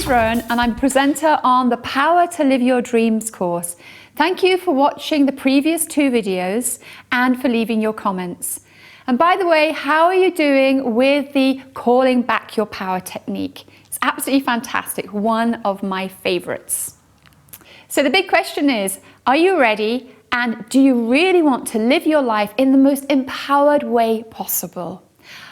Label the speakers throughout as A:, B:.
A: Rowan and I'm presenter on the Power to Live Your Dreams course. Thank you for watching the previous 2 videos and for leaving your comments. And by the way, how are you doing with the calling back your power technique? It's absolutely fantastic, one of my favorites. So the big question is, are you ready and do you really want to live your life in the most empowered way possible?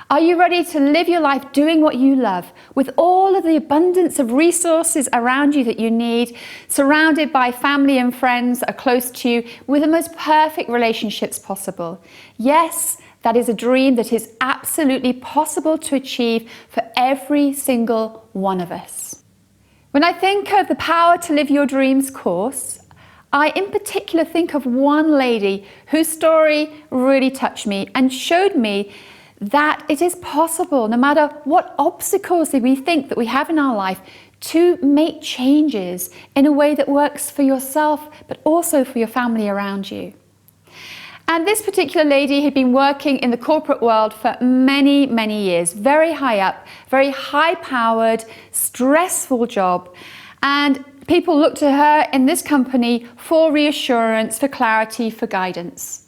A: Are you ready to live your life doing what you love, with all of the abundance of resources around you that you need, surrounded by family and friends that are close to you, with the most perfect relationships possible? Yes, that is a dream that is absolutely possible to achieve for every single one of us. When I think of the Power to Live Your Dreams course, I in particular think of one lady whose story really touched me and showed me that it is possible, no matter what obstacles that we think that we have in our life, to make changes in a way that works for yourself, but also for your family around you. And this particular lady had been working in the corporate world for many, many years, very high up, very high-powered, stressful job. And people looked to her in this company for reassurance, for clarity, for guidance.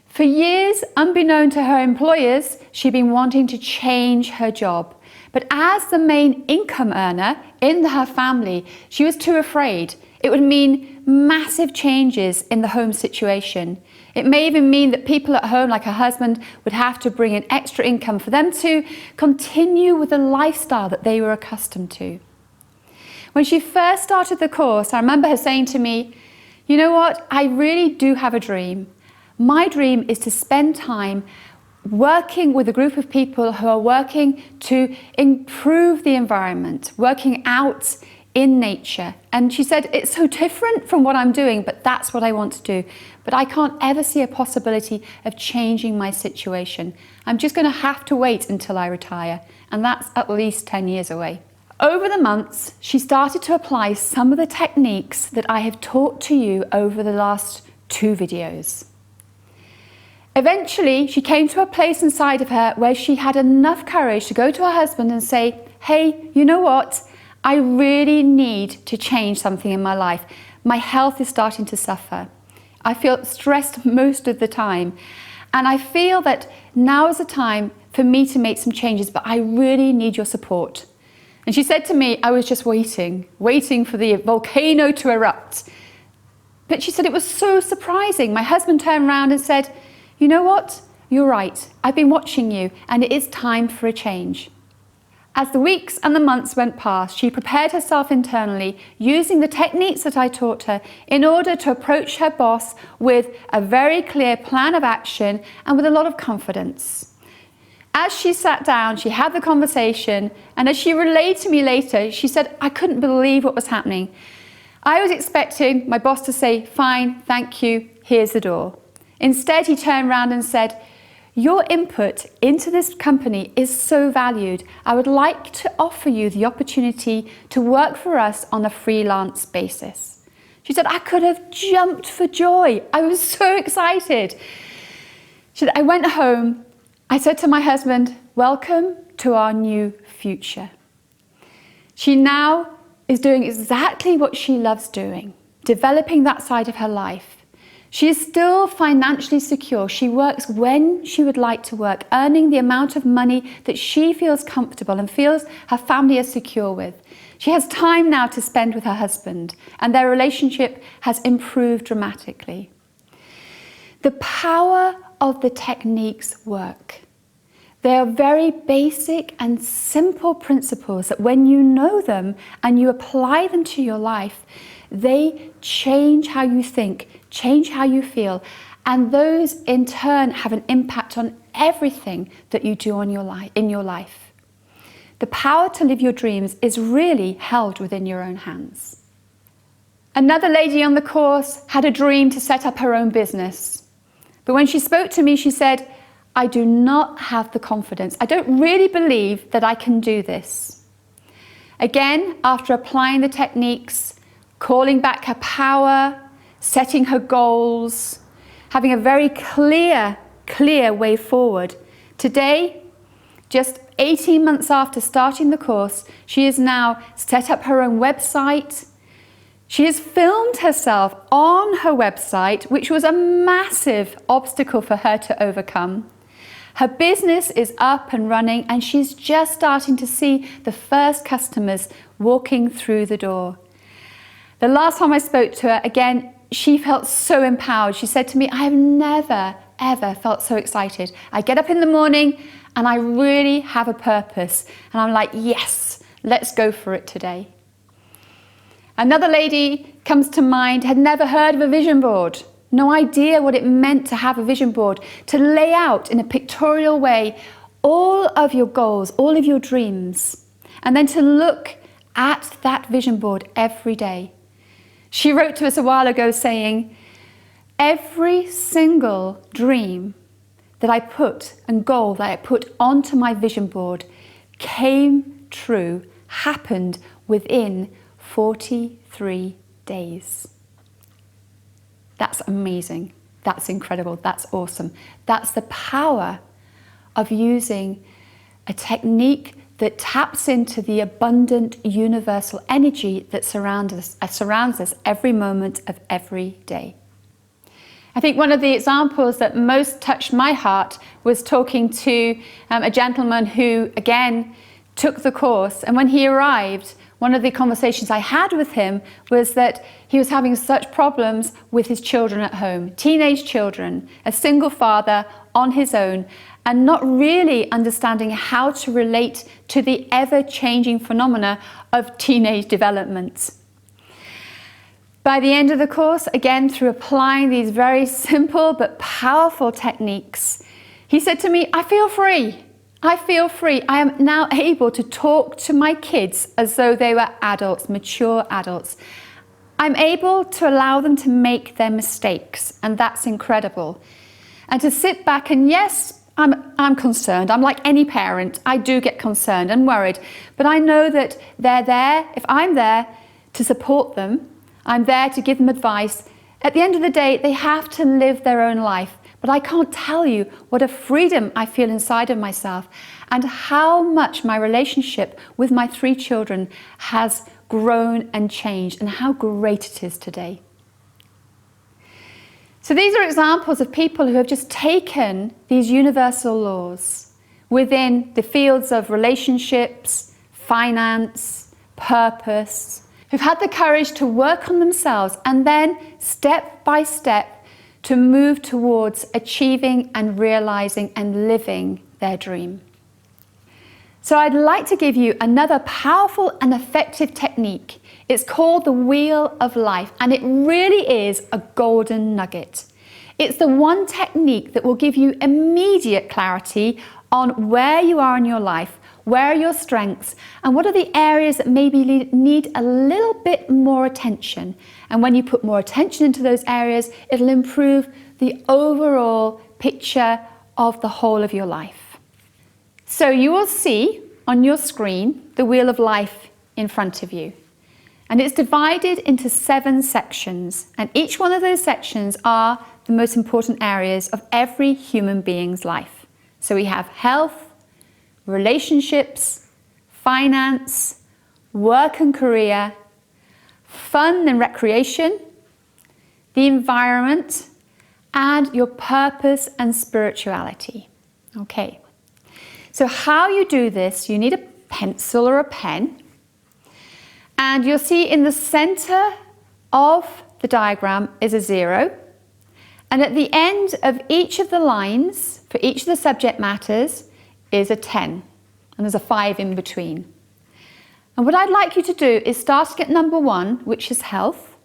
A: For years, unbeknown to her employers, she'd been wanting to change her job. But as the main income earner in her family, she was too afraid. It would mean massive changes in the home situation. It may even mean that people at home, like her husband, would have to bring in extra income for them to continue with the lifestyle that they were accustomed to. When she first started the course, I remember her saying to me, "You know what, I really do have a dream. My dream is to spend time working with a group of people who are working to improve the environment, working out in nature." And she said, "It's so different from what I'm doing, but that's what I want to do. But I can't ever see a possibility of changing my situation. I'm just going to have to wait until I retire." And that's at least 10 years away. Over the months, she started to apply some of the techniques that I have taught to you over the last 2 videos. Eventually, she came to a place inside of her where she had enough courage to go to her husband and say, "Hey, you know what? I really need to change something in my life. My health is starting to suffer. I feel stressed most of the time. And I feel that now is the time for me to make some changes, but I really need your support." And she said to me, "I was just waiting for the volcano to erupt." But she said it was so surprising. My husband turned around and said, "You know what? You're right. I've been watching you and it is time for a change." As the weeks and the months went past, she prepared herself internally using the techniques that I taught her in order to approach her boss with a very clear plan of action and with a lot of confidence. As she sat down, she had the conversation, and as she relayed to me later, she said, "I couldn't believe what was happening. I was expecting my boss to say, 'Fine, thank you, here's the door.' Instead, he turned around and said, 'Your input into this company is so valued. I would like to offer you the opportunity to work for us on a freelance basis.'" She said, "I could have jumped for joy. I was so excited." She said, "I went home. I said to my husband, 'Welcome to our new future.'" She now is doing exactly what she loves doing, developing that side of her life. She is still financially secure. She works when she would like to work, earning the amount of money that she feels comfortable and feels her family is secure with. She has time now to spend with her husband, and their relationship has improved dramatically. The power of the techniques work. They are very basic and simple principles that when you know them and you apply them to your life, they change how you think, change how you feel, and those in turn have an impact on everything that you do in your life. The power to live your dreams is really held within your own hands. Another lady on the course had a dream to set up her own business. But when she spoke to me, she said, "I do not have the confidence. I don't really believe that I can do this." Again, after applying the techniques, calling back her power, setting her goals, having a very clear way forward. Today, just 18 months after starting the course, she has now set up her own website. She has filmed herself on her website, which was a massive obstacle for her to overcome. Her business is up and running, and she's just starting to see the first customers walking through the door. The last time I spoke to her, again, she felt so empowered. She said to me, I have never, ever felt so excited. I get up in the morning and I really have a purpose. And I'm like, yes, let's go for it today. Another lady comes to mind, had never heard of a vision board. No idea what it meant to have a vision board, to lay out in a pictorial way all of your goals, all of your dreams, and then to look at that vision board every day. She wrote to us a while ago saying, every single dream that I put and goal that I put onto my vision board came true, happened within 43 days. That's amazing. That's incredible. That's awesome. That's the power of using a technique that taps into the abundant universal energy that surrounds us every moment of every day. I think one of the examples that most touched my heart was talking to a gentleman who, again, took the course. And when he arrived, one of the conversations I had with him was that he was having such problems with his children at home, teenage children, a single father on his own, and not really understanding how to relate to the ever-changing phenomena of teenage development. By the end of the course, again, through applying these very simple but powerful techniques, he said to me, I feel free. I feel free. I am now able to talk to my kids as though they were adults, mature adults. I'm able to allow them to make their mistakes, and that's incredible. And to sit back and yes, I'm concerned. I'm like any parent. I do get concerned and worried, but I know that they're there. If I'm there to support them, I'm there to give them advice. At the end of the day, they have to live their own life. But I can't tell you what a freedom I feel inside of myself and how much my relationship with my 3 children has grown and changed and how great it is today. So these are examples of people who have just taken these universal laws within the fields of relationships, finance, purpose, who've had the courage to work on themselves and then step by step to move towards achieving and realizing and living their dream. So I'd like to give you another powerful and effective technique. It's called the Wheel of Life, and it really is a golden nugget. It's the one technique that will give you immediate clarity on where you are in your life, where are your strengths, and what are the areas that maybe need a little bit more attention. And when you put more attention into those areas, it'll improve the overall picture of the whole of your life. So you will see on your screen the Wheel of Life in front of you. And it's divided into 7 sections. And each one of those sections are the most important areas of every human being's life. So we have health, relationships, finance, work and career, fun and recreation, the environment, and your purpose and spirituality. Okay, so how you do this, you need a pencil or a pen, and you'll see in the center of the diagram is a 0, and at the end of each of the lines, for each of the subject matters, is a 10, and there's a 5 in between. And what I'd like you to do is starting at number 1, which is health,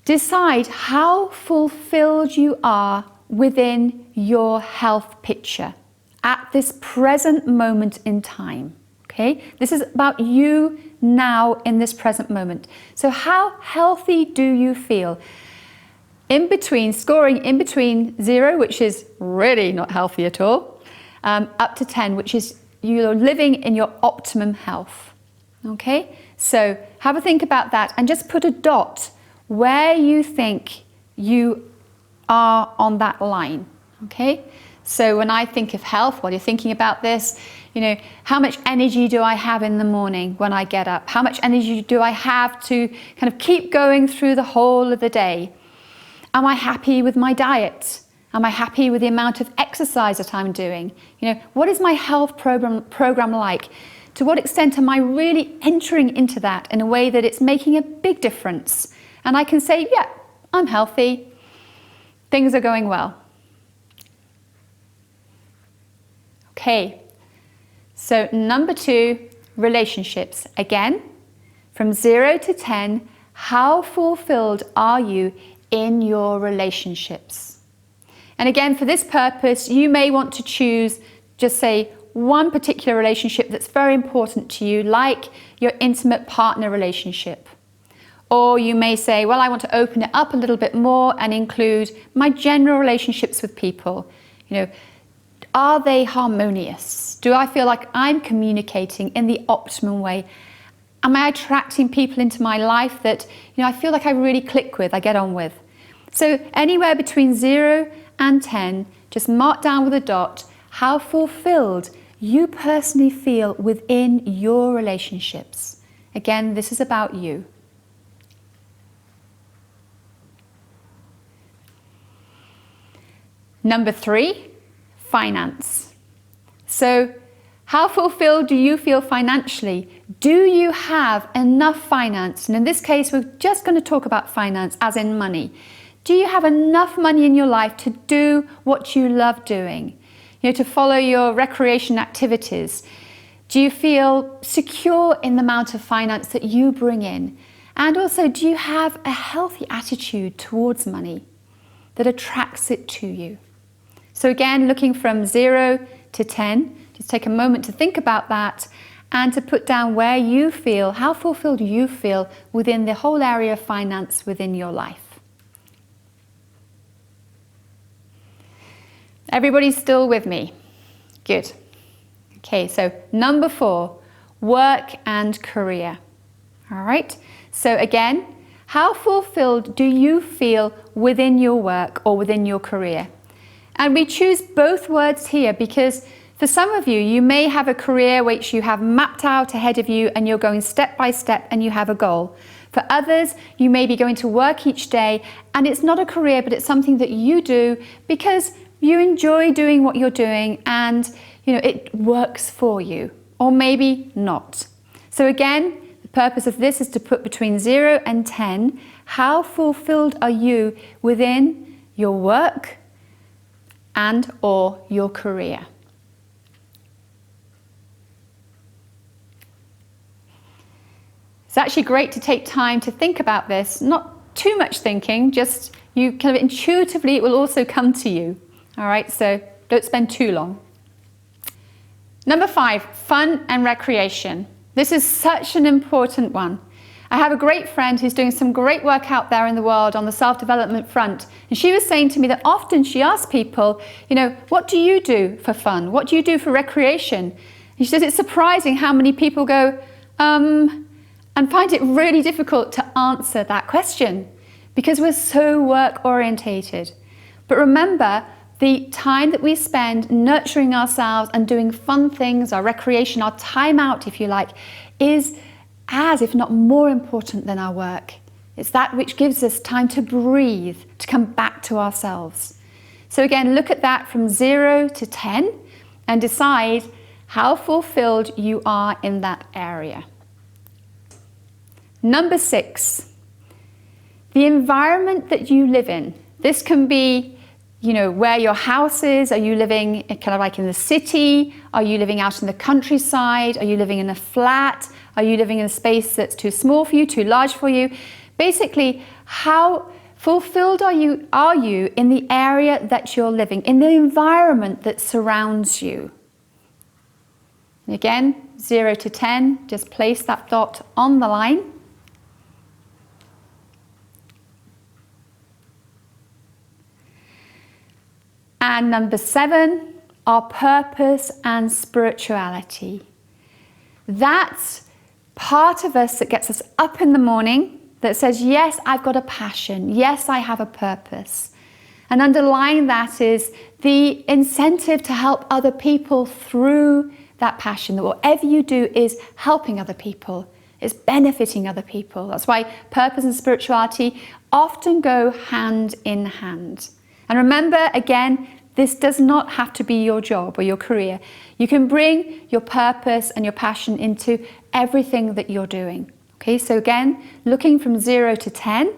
A: decide how fulfilled you are within your health picture at this present moment in time. Okay? This is about you now in this present moment. So how healthy do you feel? In between, scoring in between 0, which is really not healthy at all, up to 10, which is you're living in your optimum health. Okay? So have a think about that and just put a dot where you think you are on that line. Okay? So when I think of health, while you're thinking about this, how much energy do I have in the morning when I get up? How much energy do I have to kind of keep going through the whole of the day? Am I happy with my diet? Am I happy with the amount of exercise that I'm doing? What is my health program like? To what extent am I really entering into that in a way that it's making a big difference? And I can say, yeah, I'm healthy. Things are going well. Okay, so number 2, relationships. Again, from 0 to 10, how fulfilled are you in your relationships? And again, for this purpose, you may want to choose, just say, one particular relationship that's very important to you, like your intimate partner relationship. Or you may say, well, I want to open it up a little bit more and include my general relationships with people. Are they harmonious? Do I feel like I'm communicating in the optimum way? Am I attracting people into my life that I feel like I really click with, I get on with? So anywhere between 0 and 10, just mark down with a dot how fulfilled you personally feel within your relationships. Again, this is about you. Number 3, finance. So how fulfilled do you feel financially? Do you have enough finance? And in this case, we're just going to talk about finance as in money. Do you have enough money in your life to do what you love doing? To follow your recreation activities? Do you feel secure in the amount of finance that you bring in? And also, do you have a healthy attitude towards money that attracts it to you? So again, looking from 0 to 10, just take a moment to think about that and to put down where you feel, how fulfilled you feel within the whole area of finance within your life. Everybody's still with me? Good. Okay, so number 4, work and career. All right, so again, how fulfilled do you feel within your work or within your career? And we choose both words here because for some of you, you may have a career which you have mapped out ahead of you and you're going step by step and you have a goal. For others, you may be going to work each day and it's not a career, but it's something that you do because you enjoy doing what you're doing and it works for you, or maybe not. So again, the purpose of this is to put between 0 and 10, how fulfilled are you within your work and or your career? It's actually great to take time to think about this, not too much thinking, just you kind of intuitively, it will also come to you. All right, so don't spend too long. Number 5, fun and recreation. This is such an important one. I have a great friend who's doing some great work out there in the world on the self-development front. And she was saying to me that often she asks people, what do you do for fun? What do you do for recreation? And she says it's surprising how many people go, and find it really difficult to answer that question because we're so work-orientated. But remember, the time that we spend nurturing ourselves and doing fun things, our recreation, our time out, if you like, is as, if not more important than our work. It's that which gives us time to breathe, to come back to ourselves. So again, look at that from 0 to 10 and decide how fulfilled you are in that area. Number 6, the environment that you live in. This can be where your house is. Are you living kind of like in the city? Are you living out in the countryside? Are you living in a flat? Are you living in a space that's too small for you, too large for you? Basically, how fulfilled are you in the area that you're living, in the environment that surrounds you? And again, 0 to 10, just place that dot on the line. And number 7, our purpose and spirituality. That's part of us that gets us up in the morning, that says, yes, I've got a passion. Yes, I have a purpose. And underlying that is the incentive to help other people through that passion, that whatever you do is helping other people, is benefiting other people. That's why purpose and spirituality often go hand in hand. And remember, again, this does not have to be your job or your career. You can bring your purpose and your passion into everything that you're doing. Okay, so again, looking from 0 to 10,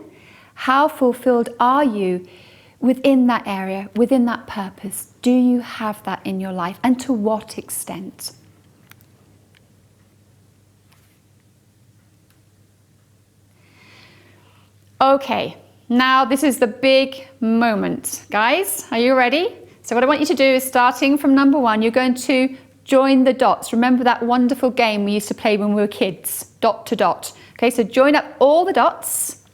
A: how fulfilled are you within that area, within that purpose? Do you have that in your life, and to what extent? Okay, now this is the big moment. Guys, are you ready? So what I want you to do is, starting from number 1, you're going to join the dots. Remember that wonderful game we used to play when we were kids, dot to dot. Okay, so join up all the dots.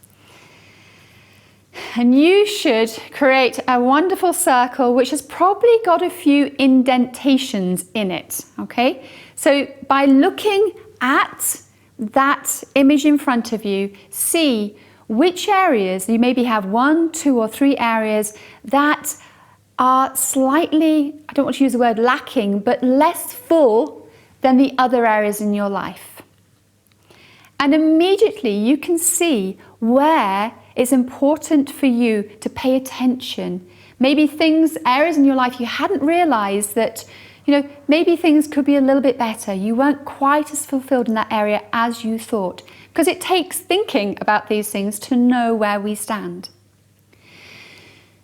A: And you should create a wonderful circle which has probably got a few indentations in it. Okay, so by looking at that image in front of you, see which areas, you maybe have 1, 2 or 3 areas that are slightly, I don't want to use the word lacking, but less full than the other areas in your life. And immediately you can see where it's important for you to pay attention. Maybe areas in your life you hadn't realized that, maybe things could be a little bit better. You weren't quite as fulfilled in that area as you thought, because it takes thinking about these things to know where we stand.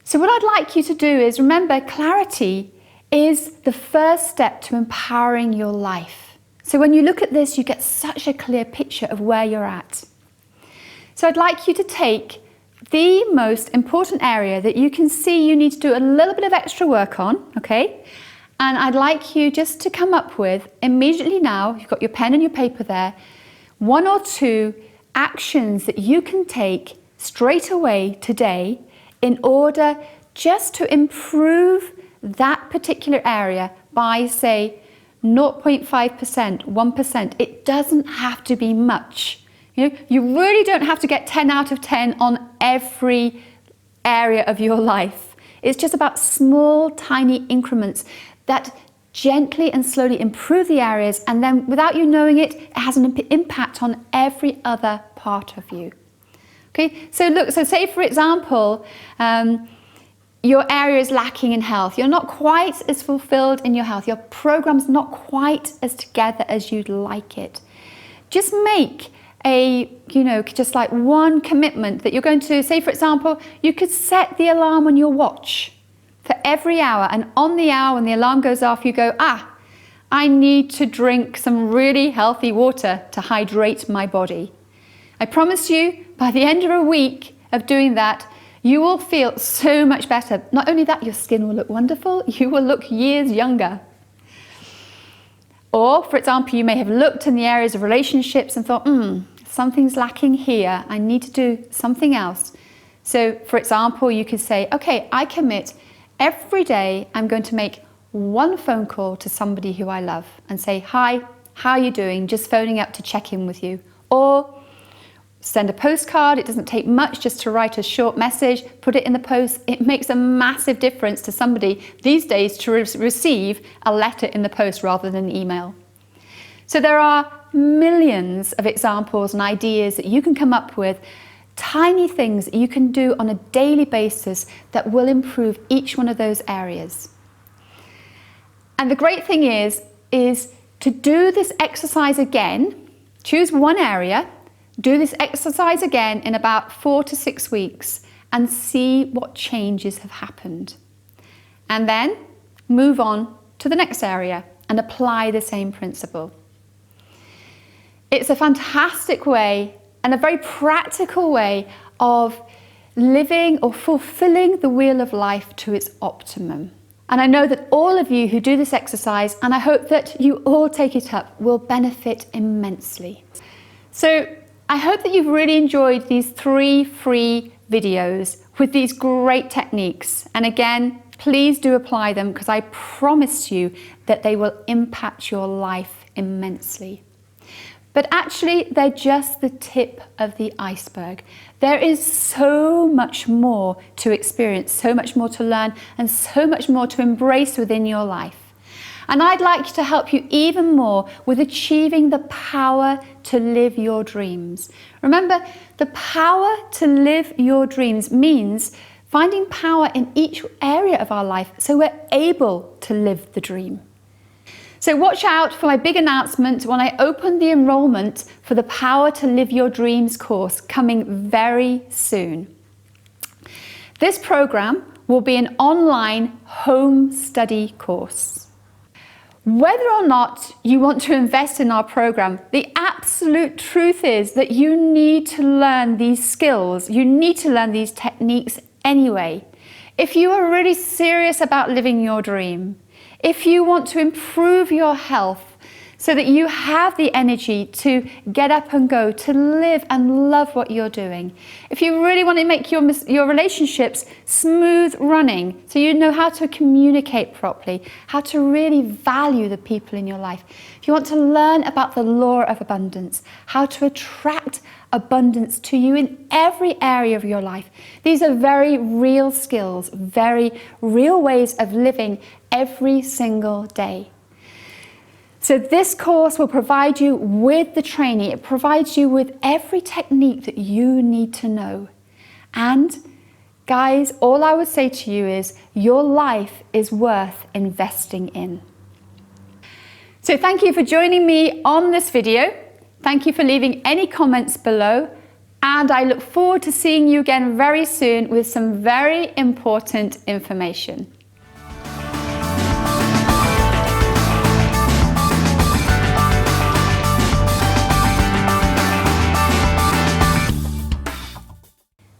A: So what I'd like you to do is remember, clarity is the first step to empowering your life. So when you look at this, you get such a clear picture of where you're at. So I'd like you to take the most important area that you can see you need to do a little bit of extra work on, okay? And I'd like you just to come up with, immediately now, you've got your pen and your paper there, 1 or 2 actions that you can take straight away today in order just to improve that particular area by, say, 0.5%, 1%. It doesn't have to be much. You really don't have to get 10 out of 10 on every area of your life. It's just about small, tiny increments that gently and slowly improve the areas, and then without you knowing it, it has an impact on every other part of you. Okay, so look, say for example, your area is lacking in health. You're not quite as fulfilled in your health. Your program's not quite as together as you'd like it. Just make just like one commitment that you're going to, say for example, you could set the alarm on your watch for every hour, and on the hour when the alarm goes off, you go, I need to drink some really healthy water to hydrate my body. I promise you, by the end of a week of doing that, you will feel so much better. Not only that, your skin will look wonderful, you will look years younger. Or, for example, you may have looked in the areas of relationships and thought, something's lacking here, I need to do something else. So, for example, you could say, okay, I commit every day I'm going to make 1 phone call to somebody who I love and say, hi, how are you doing? Just phoning up to check in with you. Or send a postcard. It doesn't take much just to write a short message, put it in the post. It makes a massive difference to somebody these days to receive a letter in the post rather than email. So there are millions of examples and ideas that you can come up with, tiny things that you can do on a daily basis that will improve each one of those areas. And the great thing is to do this exercise again. Choose one area, do this exercise again in about 4 to 6 weeks and see what changes have happened. And then move on to the next area and apply the same principle. It's a fantastic way and a very practical way of living or fulfilling the wheel of life to its optimum. And I know that all of you who do this exercise, and I hope that you all take it up, will benefit immensely. So I hope that you've really enjoyed these 3 free videos with these great techniques. And again, please do apply them, because I promise you that they will impact your life immensely. But actually, they're just the tip of the iceberg. There is so much more to experience, so much more to learn, and so much more to embrace within your life. And I'd like to help you even more with achieving the power to live your dreams. Remember, the power to live your dreams means finding power in each area of our life so we're able to live the dream. So watch out for my big announcement when I open the enrollment for the Power to Live Your Dreams course coming very soon. This program will be an online home study course. Whether or not you want to invest in our program, the absolute truth is that you need to learn these skills, you need to learn these techniques anyway. If you are really serious about living your dream, if you want to improve your health so that you have the energy to get up and go, to live and love what you're doing, if you really want to make your relationships smooth running, so you know how to communicate properly, how to really value the people in your life, if you want to learn about the law of abundance, how to attract abundance to you in every area of your life, these are very real skills, very real ways of living every single day. So this course will provide you with the training. It provides you with every technique that you need to know. And guys, all I would say to you is your life is worth investing in. So thank you for joining me on this video. Thank you for leaving any comments below. And I look forward to seeing you again very soon with some very important information.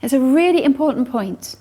A: It's a really important point.